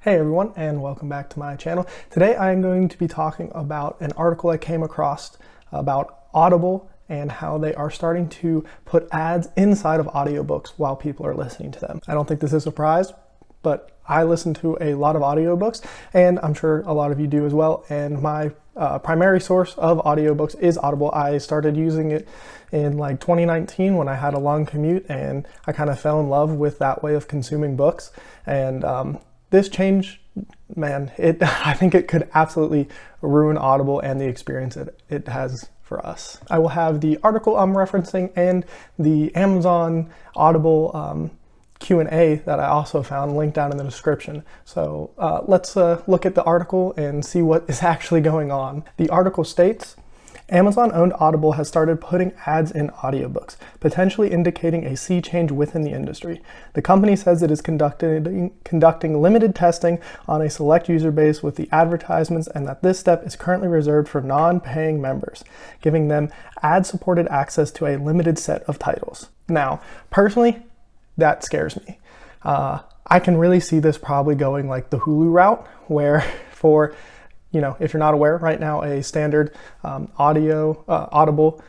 Hey everyone, and welcome back to my channel. Today I am going to be talking about an article I came across about Audible and how they are starting to put ads inside of audiobooks while people are listening to them. I don't think this is a surprise, but I listen to a lot of audiobooks, and I'm sure a lot of you do as well, and my primary source of audiobooks is Audible. I started using it in like 2019 when I had a long commute, and I kind of fell in love with that way of consuming books. And this change, man, I think it could absolutely ruin Audible and the experience it has for us. I will have the article I'm referencing and the Amazon Audible Q&A that I also found linked down in the description. So let's look at the article and see what is actually going on. The article states, Amazon-owned Audible has started putting ads in audiobooks, potentially indicating a sea change within the industry. The company says it is conducting limited testing on a select user base with the advertisements, and that this step is currently reserved for non-paying members, giving them ad-supported access to a limited set of titles. Now, personally, that scares me. I can really see this probably going like the Hulu route, where for, if you're not aware, right now a standard Audible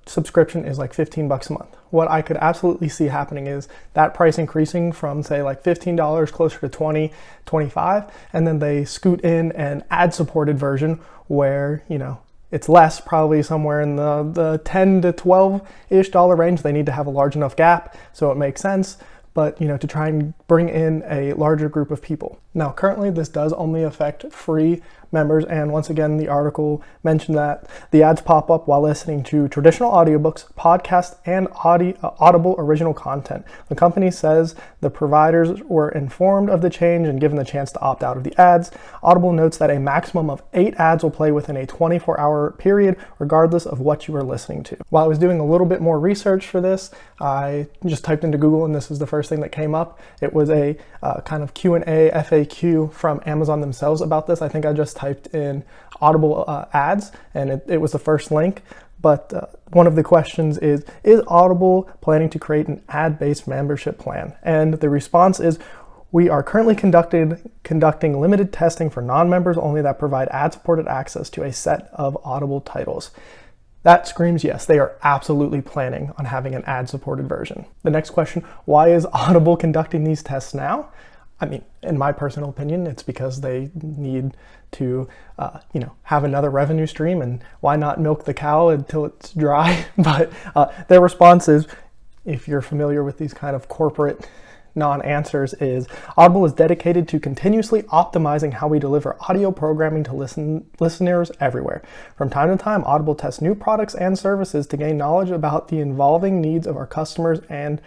subscription is like $15 a month. What I could absolutely see happening is that price increasing from say like $15 closer to $20, $25, and then they scoot in an ad-supported version where, it's less, probably somewhere in the 10 to 12-ish dollar range. They need to have a large enough gap, so it makes sense, but to try and bring in a larger group of people. Now, currently this does only affect free members, and once again, the article mentioned that the ads pop up while listening to traditional audiobooks, podcasts, and Audible original content. The company says the providers were informed of the change and given the chance to opt out of the ads. Audible notes that a maximum of 8 ads will play within a 24-hour period, regardless of what you are listening to. While I was doing a little bit more research for this, I just typed into Google, and this is the first thing that came up. It was a kind of Q&A FAQ from Amazon themselves about this. I think I just typed in Audible ads, and it was the first link. But one of the questions is Audible planning to create an ad-based membership plan? And the response is, we are currently conducting limited testing for non-members only that provide ad-supported access to a set of Audible titles. That screams yes, they are absolutely planning on having an ad-supported version. The next question, why is Audible conducting these tests now? I mean, in my personal opinion, it's because they need to, have another revenue stream, and why not milk the cow until it's dry? But their response is, if you're familiar with these kind of corporate non-answers, is Audible is dedicated to continuously optimizing how we deliver audio programming to listeners everywhere. From time to time, Audible tests new products and services to gain knowledge about the evolving needs of our customers and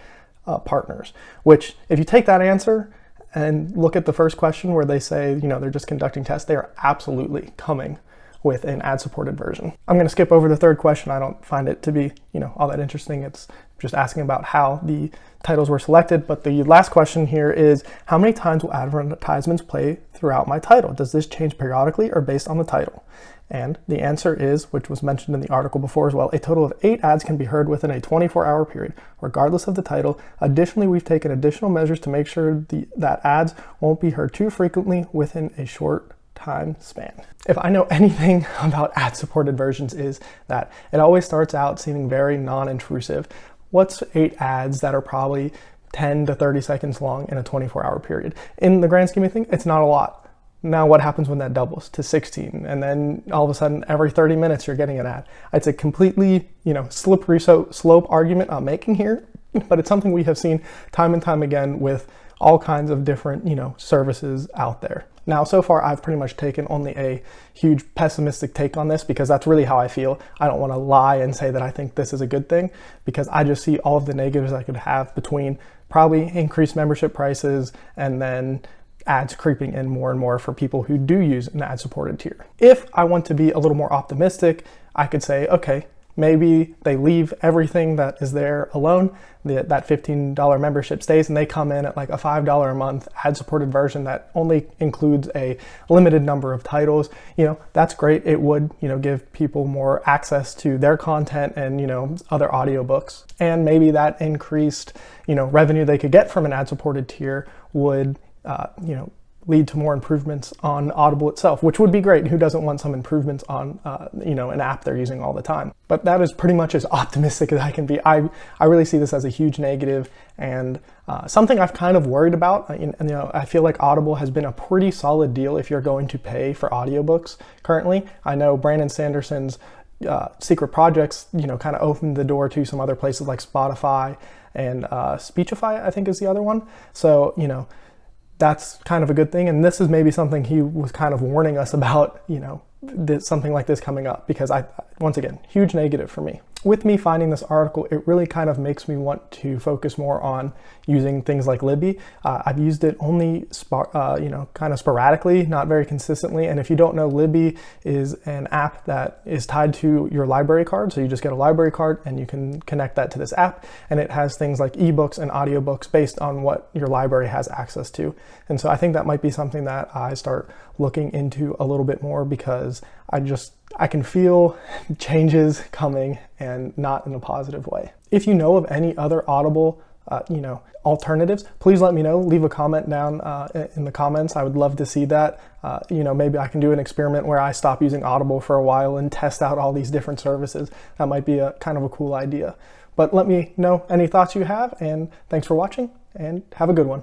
partners. Which, if you take that answer and look at the first question where they say, they're just conducting tests, they are absolutely coming with an ad-supported version. I'm going to skip over the third question. I don't find it to be, all that interesting. It's just asking about how the titles were selected. But the last question here is, how many times will advertisements play throughout my title? Does this change periodically or based on the title? And the answer is, which was mentioned in the article before as well, a total of 8 ads can be heard within a 24-hour period, regardless of the title. Additionally, we've taken additional measures to make sure that ads won't be heard too frequently within a short time span. If I know anything about ad-supported versions, is that it always starts out seeming very non-intrusive. What's 8 ads that are probably 10 to 30 seconds long in a 24-hour period? In the grand scheme of things, it's not a lot. Now what happens when that doubles to 16, and then all of a sudden every 30 minutes you're getting an ad? It's a completely, slippery slope argument I'm making here, but it's something we have seen time and time again with all kinds of different, services out there. Now, so far, I've pretty much taken only a huge pessimistic take on this, because that's really how I feel. I don't want to lie and say that I think this is a good thing, because I just see all of the negatives I could have between probably increased membership prices and then ads creeping in more and more for people who do use an ad-supported tier. If I want to be a little more optimistic, I could say, okay, maybe they leave everything that is there alone, that $15 membership stays, and they come in at like a $5 a month ad-supported version that only includes a limited number of titles. That's great. It would, give people more access to their content and, other audiobooks. And maybe that increased, revenue they could get from an ad-supported tier would, lead to more improvements on Audible itself, which would be great. Who doesn't want some improvements on, an app they're using all the time? But that is pretty much as optimistic as I can be. I really see this as a huge negative, and something I've kind of worried about. I feel like Audible has been a pretty solid deal if you're going to pay for audiobooks currently. I know Brandon Sanderson's secret projects, kind of opened the door to some other places like Spotify and Speechify, I think is the other one. So, that's kind of a good thing. And this is maybe something he was kind of warning us about, something like this coming up, because once again, huge negative for me. With me finding this article, it really kind of makes me want to focus more on using things like Libby. I've used it only, kind of sporadically, not very consistently. And if you don't know, Libby is an app that is tied to your library card. So you just get a library card and you can connect that to this app. And it has things like ebooks and audiobooks based on what your library has access to. And so I think that might be something that I start looking into a little bit more, because I can feel changes coming, and not in a positive way. If you know of any other Audible, alternatives, please let me know. Leave a comment down in the comments. I would love to see that. Maybe I can do an experiment where I stop using Audible for a while and test out all these different services. That might be a kind of a cool idea. But let me know any thoughts you have, and thanks for watching, and have a good one.